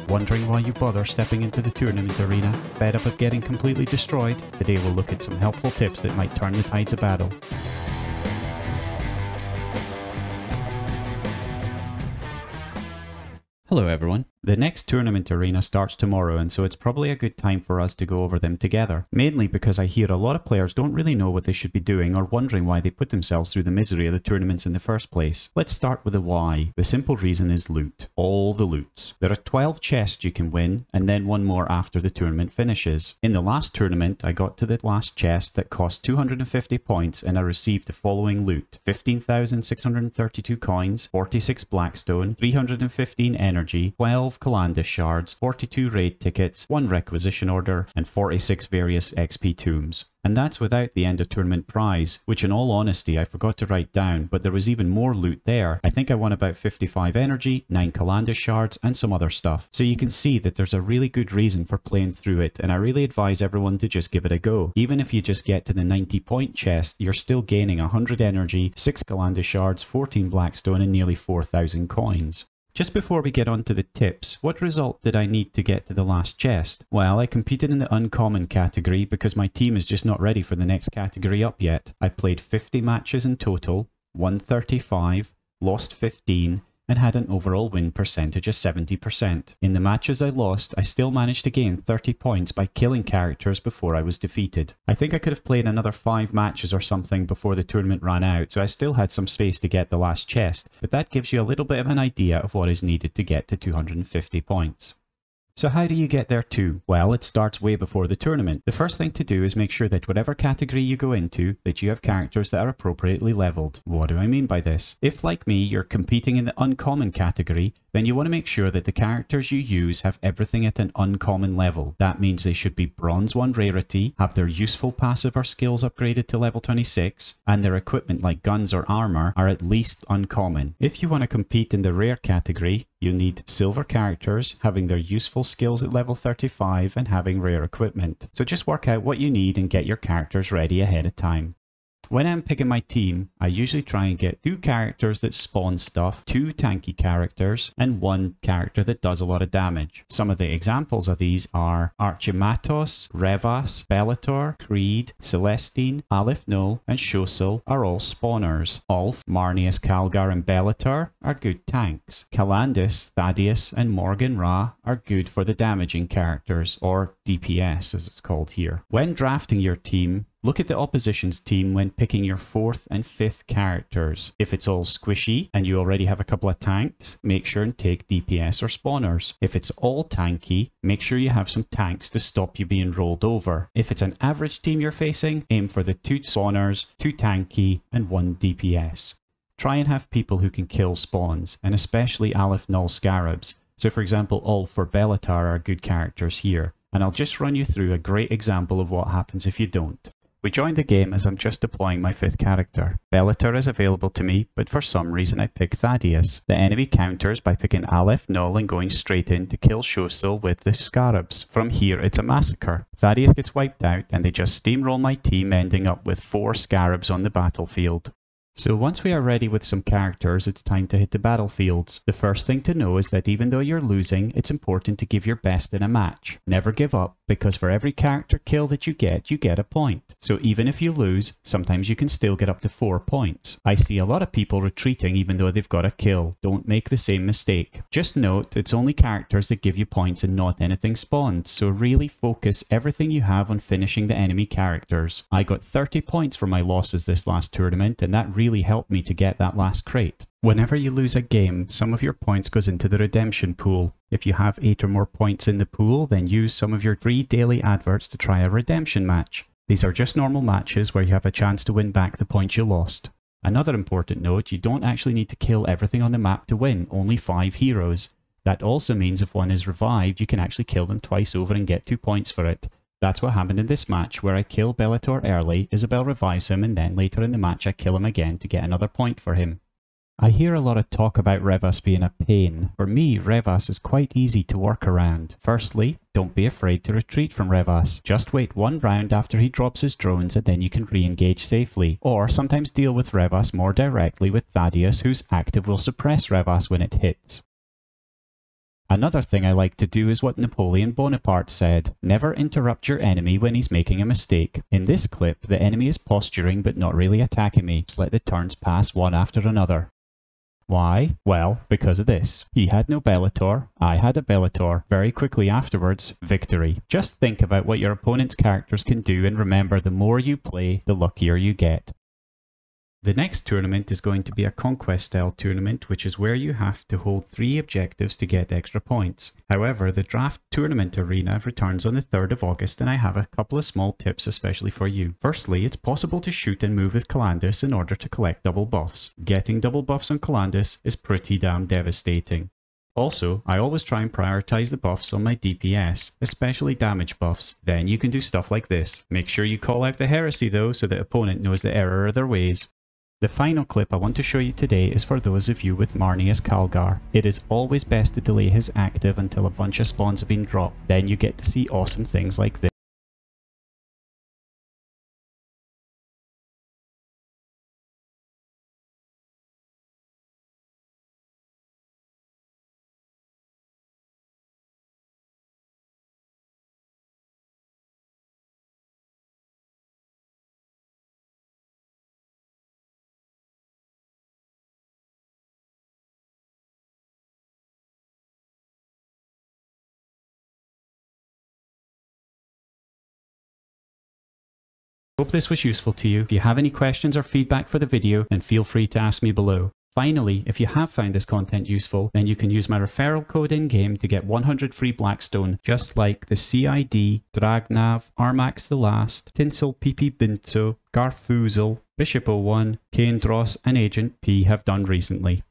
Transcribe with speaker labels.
Speaker 1: Wondering why you bother stepping into the tournament arena? Fed up of getting completely destroyed? Today we'll look at some helpful tips that might turn the tides of battle. Hello everyone. The next tournament arena starts tomorrow, and so it's probably a good time for us to go over them together. Mainly because I hear a lot of players don't really know what they should be doing or wondering why they put themselves through the misery of the tournaments in the first place. Let's start with the why. The simple reason is loot. All the loots. There are 12 chests you can win, and then one more after the tournament finishes. In the last tournament, I got to the last chest that cost 250 points, and I received the following loot. 15,632 coins, 46 blackstone, 315 energy, 12 Calandus shards, 42 raid tickets, 1 requisition order, and 46 various XP tombs. And that's without the end of tournament prize, which in all honesty I forgot to write down, but there was even more loot there. I think I won about 55 energy, 9 Calandus shards, and some other stuff. So you can see that there's a really good reason for playing through it, and I really advise everyone to just give it a go. Even if you just get to the 90 point chest, you're still gaining 100 energy, 6 Calandus shards, 14 blackstone, and nearly 4,000 coins. Just before we get on to the tips, what result did I need to get to the last chest? Well, I competed in the uncommon category because my team is just not ready for the next category up yet. I played 50 matches in total, won 35, lost 15, and had an overall win percentage of 70%. In the matches I lost, I still managed to gain 30 points by killing characters before I was defeated. I think I could have played another 5 matches or something before the tournament ran out, so I still had some space to get the last chest, but that gives you a little bit of an idea of what is needed to get to 250 points. So how do you get there too? Well, it starts way before the tournament. The first thing to do is make sure that whatever category you go into, that you have characters that are appropriately leveled. What do I mean by this? If, like me, you're competing in the uncommon category, then you want to make sure that the characters you use have everything at an uncommon level. That means they should be bronze 1 rarity, have their useful passive or skills upgraded to level 26, and their equipment like guns or armor are at least uncommon. If you want to compete in the rare category, you need silver characters, having their useful skills at level 35 and having rare equipment. So just work out what you need and get your characters ready ahead of time. When I'm picking my team, I usually try and get 2 characters that spawn stuff, 2 tanky characters, and 1 character that does a lot of damage. Some of the examples of these are Archimatos, Rev'ass, Bellator, Creed, Celestine, Aleph Null, and Shosil are all spawners. Ulf, Marneus, Calgar, and Bellator are good tanks. Calandus, Thaddeus, and Morgan Ra are good for the damaging characters, or DPS as it's called here. When drafting your team, look at the opposition's team when picking your 4th and 5th characters. If it's all squishy and you already have a couple of tanks, make sure and take DPS or spawners. If it's all tanky, make sure you have some tanks to stop you being rolled over. If it's an average team you're facing, aim for the 2 spawners, 2 tanky, and 1 DPS. Try and have people who can kill spawns, and especially Aleph Null scarabs. So for example, Ulf or Bellator are good characters here. And I'll just run you through a great example of what happens if you don't. We joined the game as I'm just deploying my 5th character. Bellator is available to me, but for some reason I pick Thaddeus. The enemy counters by picking Aleph Null and going straight in to kill Shosil with the scarabs. From here it's a massacre. Thaddeus gets wiped out and they just steamroll my team, ending up with 4 scarabs on the battlefield. So once we are ready with some characters, it's time to hit the battlefields. The first thing to know is that even though you're losing, it's important to give your best in a match. Never give up, because for every character kill that you get a point. So even if you lose, sometimes you can still get up to 4 points. I see a lot of people retreating even though they've got a kill. Don't make the same mistake. Just note, it's only characters that give you points and not anything spawned, so really focus everything you have on finishing the enemy characters. I got 30 points for my losses this last tournament, and that really helped me to get that last crate. Whenever you lose a game, some of your points goes into the redemption pool. If you have 8 or more points in the pool, then use some of your free daily adverts to try a redemption match. These are just normal matches where you have a chance to win back the points you lost. Another important note, you don't actually need to kill everything on the map to win, only 5 heroes. That also means if one is revived, you can actually kill them twice over and get 2 points for it. That's what happened in this match, where I kill Bellator early, Isabel revives him, and then later in the match I kill him again to get another point for him. I hear a lot of talk about Rev'ass being a pain. For me, Rev'ass is quite easy to work around. Firstly, don't be afraid to retreat from Rev'ass. Just wait 1 round after he drops his drones and then you can re-engage safely. Or sometimes deal with Rev'ass more directly with Thaddeus, whose active will suppress Rev'ass when it hits. Another thing I like to do is what Napoleon Bonaparte said: never interrupt your enemy when he's making a mistake. In this clip, the enemy is posturing but not really attacking me. Just let the turns pass one after another. Why? Well, because of this. He had no Bellator, I had a Bellator. Very quickly afterwards, victory. Just think about what your opponent's characters can do and remember, the more you play, the luckier you get. The next tournament is going to be a conquest style tournament, which is where you have to hold 3 objectives to get extra points. However, the Draft Tournament Arena returns on the 3rd of August, and I have a couple of small tips especially for you. Firstly, it's possible to shoot and move with Calandus in order to collect double buffs. Getting double buffs on Calandus is pretty damn devastating. Also, I always try and prioritize the buffs on my DPS, especially damage buffs. Then you can do stuff like this. Make sure you call out the heresy though, so the opponent knows the error of their ways. The final clip I want to show you today is for those of you with Marnie as Calgar. It is always best to delay his active until a bunch of spawns have been dropped. Then you get to see awesome things like this. Hope this was useful to you. If you have any questions or feedback for the video, then feel free to ask me below. Finally, if you have found this content useful, then you can use my referral code in-game to get 100 free blackstone, just like the CID, Dragnav, Armax the Last, Tinsel PP Binzo, Garfuzel, Bishop 01, Kane Dross and Agent P have done recently.